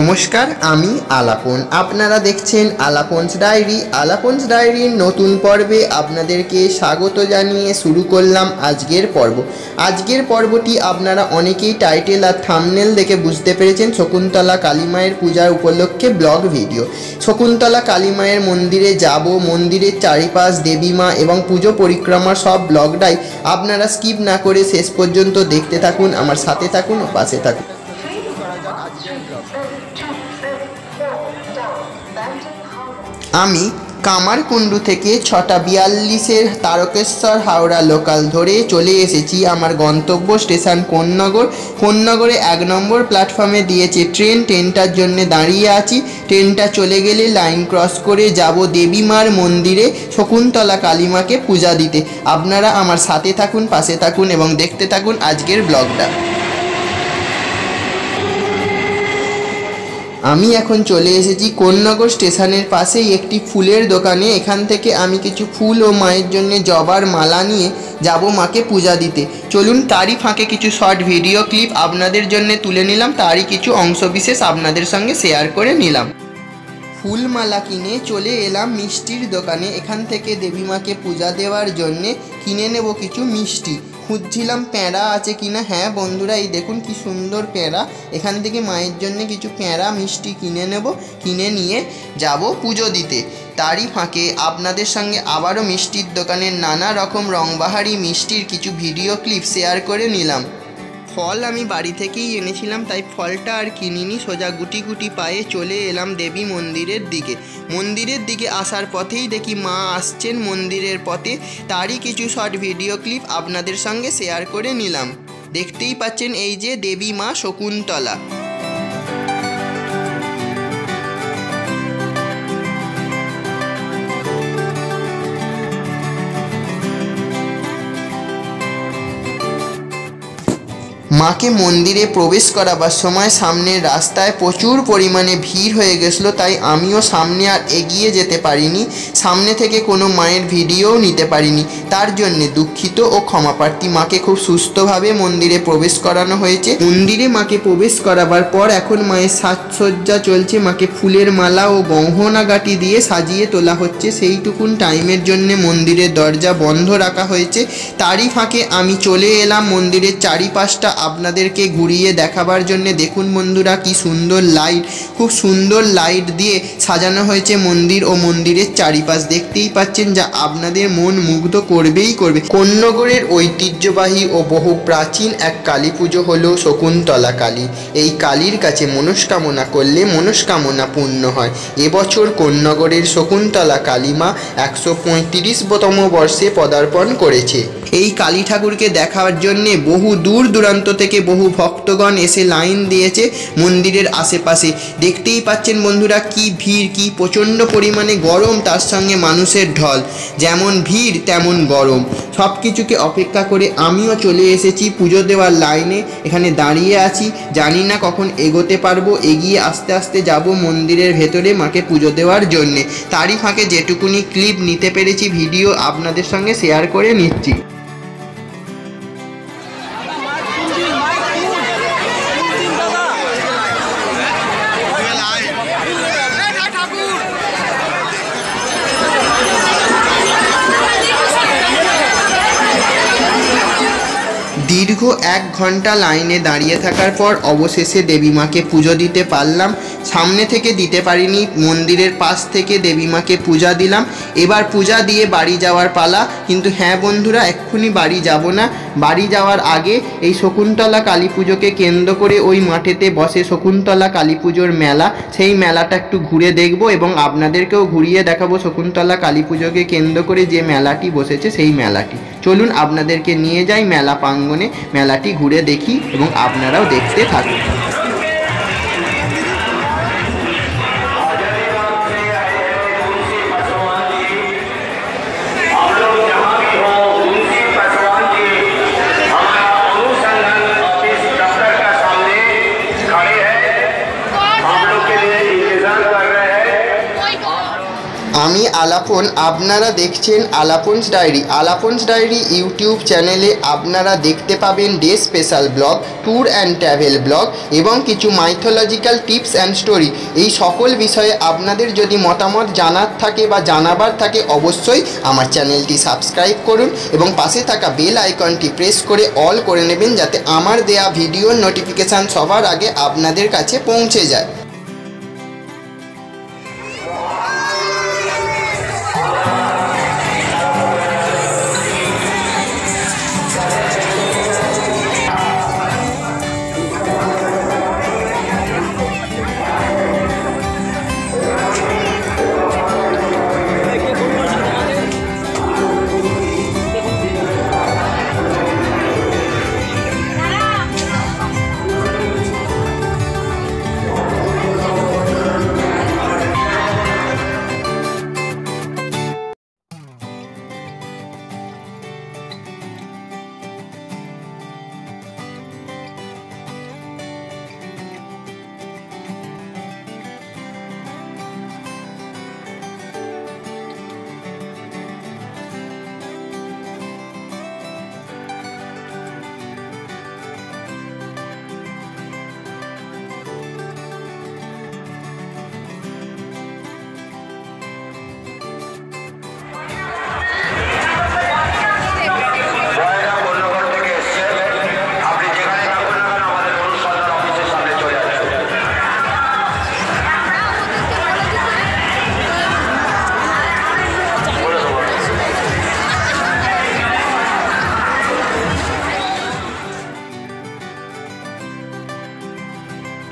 নমস্কার, আমি আলাপন। আপনারা দেখছেন আলাপনস ডায়েরি। আলাপনস ডায়েরির নতুন পর্বে আপনাদেরকে স্বাগত জানিয়ে শুরু করলাম আজকের পর্ব। আজকের পর্বটি আপনারা অনেকেই টাইটেল আর থাম্বনেল দেখে বুঝতে পেরেছেন শকুন্তলা কালী মায়ের পূজার উপলক্ষে ব্লগ ভিডিও। শকুন্তলা কালী মায়ের মন্দিরে যাব, মন্দিরের চারিপাশ দেবী মা এবং পুজো পরিক্রমার সব ব্লগটাই আপনারা স্কিপ না করে শেষ পর্যন্ত দেখতে থাকুন, আমার সাথে থাকুন ও পাশে থাকুন। আমি কামারকুণ্ডু থেকে 6:42 তারকেশ্বর হাওড়া লোকাল ধরে চলে এসেছি আমার গন্তব্য স্টেশন কোন্নগর। কোন্নগরে 1 নম্বর প্ল্যাটফর্মে দিয়েছে ট্রেন। ট্রেনটার জন্য দাঁড়িয়ে আছি। ট্রেনটা চলে গেলে লাইন ক্রস করে যাব দেবী মার মন্দিরে শকুন্তলা কালী মাকে পূজা দিতে। আপনারা আমার সাথে থাকুন, পাশে থাকুন এবং দেখতে থাকুন আজকের ব্লগটা। আমি এখন চলে এসেছি কোন্নগর স্টেশনের পাশেই একটি ফুলের দোকানে। এখান থেকে আমি কিছু ফুল ও মায়ের জন্য জবার মালা নিয়ে যাব মাকে পূজা দিতে। চলুন তারই ফাঁকে কিছু শর্ট ভিডিও ক্লিপ আপনাদের জন্য তুলে নিলাম, তারই কিছু অংশবিশেষ আপনাদের সঙ্গে শেয়ার করে নিলাম। ফুলমালা কিনে চলে এলাম মিষ্টির দোকানে। এখান থেকে দেবী মাকে পূজা দেওয়ার জন্যে কিনে নেব কিছু মিষ্টি। খুঁজছিলাম প্যাঁড়া আছে কিনা। হ্যাঁ বন্ধুরা, এই দেখুন কি সুন্দর প্যাঁড়া। এখান থেকে মায়ের জন্য কিছু প্যাঁড়া মিষ্টি কিনে নেব, কিনে নিয়ে যাব পুজো দিতে। তারই ফাঁকে আপনাদের সঙ্গে আবারও মিষ্টির দোকানের নানা রকম রংবাহারি মিষ্টির কিছু ভিডিও ক্লিপ শেয়ার করে নিলাম। ফল আমি বাড়ি থেকেই এনেছিলাম, তাই ফলটা আর কিনিনি। সোজা গুটি গুটি পায়ে চলে এলাম দেবী মন্দিরের দিকে। মন্দিরের দিকে আসার পথেই দেখি মা আসছেন মন্দিরের পথে। তারই কিছু শর্ট ভিডিও ক্লিপ আপনাদের সঙ্গে শেয়ার করে নিলাম। দেখতেই পাচ্ছেন এই যে দেবী মা শকুন্তলা। মাকে মন্দিরে প্রবেশ করাবার সময় সামনের রাস্তায় প্রচুর পরিমাণে ভিড় হয়ে গেছিলো, তাই আমিও সামনে আর এগিয়ে যেতে পারিনি। সামনে থেকে কোনো মায়ের ভিডিওও নিতে পারিনি, তার জন্যে দুঃখিত ও ক্ষমাপ্রার্থী। মাকে খুব সুস্থভাবে মন্দিরে প্রবেশ করানো হয়েছে। মন্দিরে মাকে প্রবেশ করাবার পর এখন মায়ের সাজসজ্জা চলছে। মাকে ফুলের মালা ও গহনাগাটি দিয়ে সাজিয়ে তোলা হচ্ছে। সেইটুকুন টাইমের জন্যে মন্দিরের দরজা বন্ধ রাখা হয়েছে। তারই ফাঁকে আমি চলে এলাম মন্দিরের চারিপাশটা আপনাদেরকে ঘুরিয়ে দেখাবার জন্য। দেখুন বন্ধুরা কি সুন্দর লাইট, খুব সুন্দর লাইট দিয়ে সাজানো হয়েছে মন্দির ও মন্দিরের চারিপাশ। দেখতেই পাচ্ছেন যা আপনাদের মন মুগ্ধ করবেই করবে। কোন্নগরের ঐতিহ্যবাহী ও বহু প্রাচীন এক কালী পুজো হলো শকুন্তলা কালী। এই কালীর কাছে মনস্কামনা করলে মনস্কামনা পূর্ণ হয়। এবছর কোন্নগরের শকুন্তলা কালী মা 135তম বর্ষে পদার্পণ করেছে। এই কালী ঠাকুরকে দেখার জন্যে বহু দূর দূরান্ত থেকে বহু ভক্তগণ এসে লাইন দিয়েছে মন্দিরের আশেপাশে। দেখতেই পাচ্ছেন বন্ধুরা কি ভিড়, কি প্রচণ্ড পরিমাণে গরম, তার সঙ্গে মানুষের ঢল। যেমন ভিড় তেমন গরম। সব কিছুকে অপেক্ষা করে আমিও চলে এসেছি পুজো দেওয়ার লাইনে। এখানে দাঁড়িয়ে আছি, জানি না কখন এগোতে পারবো। এগিয়ে আস্তে আস্তে যাব মন্দিরের ভেতরে মাকে পুজো দেওয়ার জন্যে। তারই ফাঁকে যেটুকুনি ক্লিপ নিতে পেরেছি ভিডিও আপনাদের সঙ্গে শেয়ার করে নিচ্ছি। দীর্ঘ 1 ঘন্টা লাইনে দাঁড়িয়ে থাকার পর অবশেষে দেবী মাকে পুজো দিতে পারলাম। সামনে থেকে দিতে পারিনি, মন্দিরের পাশ থেকে দেবী মাকে পূজা দিলাম। এবার পূজা দিয়ে বাড়ি যাওয়ার পালা। কিন্তু হ্যাঁ বন্ধুরা, এক্ষুনি বাড়ি যাব না। বাড়ি যাওয়ার আগে এই শকুন্তলা কালী পুজোকে কেন্দ্র করে ওই মাঠেতে বসে শকুন্তলা কালী পুজোর মেলা। সেই মেলাটা একটু ঘুরে দেখব এবং আপনাদেরকেও ঘুরিয়ে দেখাবো শকুন্তলা কালী পুজোকে কেন্দ্র করে যে মেলাটি বসেছে সেই মেলাটি। চলুন আপনাদেরকে নিয়ে যাই মেলা প্রাঙ্গণে, মেলাটি ঘুরে দেখি এবং আপনারাও দেখতে থাকুন। আমি আলাপন, আপনারা দেখছেন Alapan's diary. Alapan's diary YouTube চ্যানেলে আপনারা দেখতে পাবেন day special blog, tour and travel blog এবং কিছু মাইথোলজিক্যাল টিপস অ্যান্ড স্টোরি। এই সকল বিষয়ে আপনাদের যদি মতামত জানার থাকে বা জানাবার থাকে অবশ্যই আমার চ্যানেলটি সাবস্ক্রাইব করুন এবং পাশে থাকা বেল আইকনটি প্রেস করে অল করে নেবেন, যাতে আমার দেয়া ভিডিওর নোটিফিকেশান সবার আগে আপনাদের কাছে পৌঁছে যায়।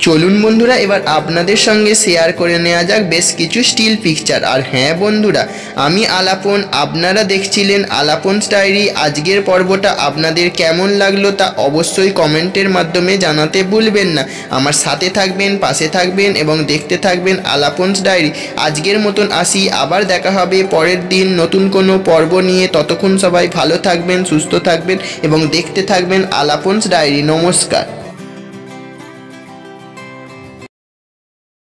চলুন বন্ধুরা, এবার আপনাদের সঙ্গে শেয়ার করে নেওয়া যাক বেশ কিছু স্টিল পিকচার। আর হ্যাঁ বন্ধুরা, আমি আলাপন, আপনারা দেখছিলেন আলাপনস ডায়েরি। আজকের পর্বটা আপনাদের কেমন লাগলো তা অবশ্যই কমেন্টের মাধ্যমে জানাতে ভুলবেন না। আমার সাথে থাকবেন, পাশে থাকবেন এবং দেখতে থাকবেন আলাপনস ডায়েরি। আজকের মতন আসি, আবার দেখা হবে পরের দিন নতুন কোনো পর্ব নিয়ে। ততক্ষণ সবাই ভালো থাকবেন, সুস্থ থাকবেন এবং দেখতে থাকবেন আলাপনস ডায়েরি। নমস্কার।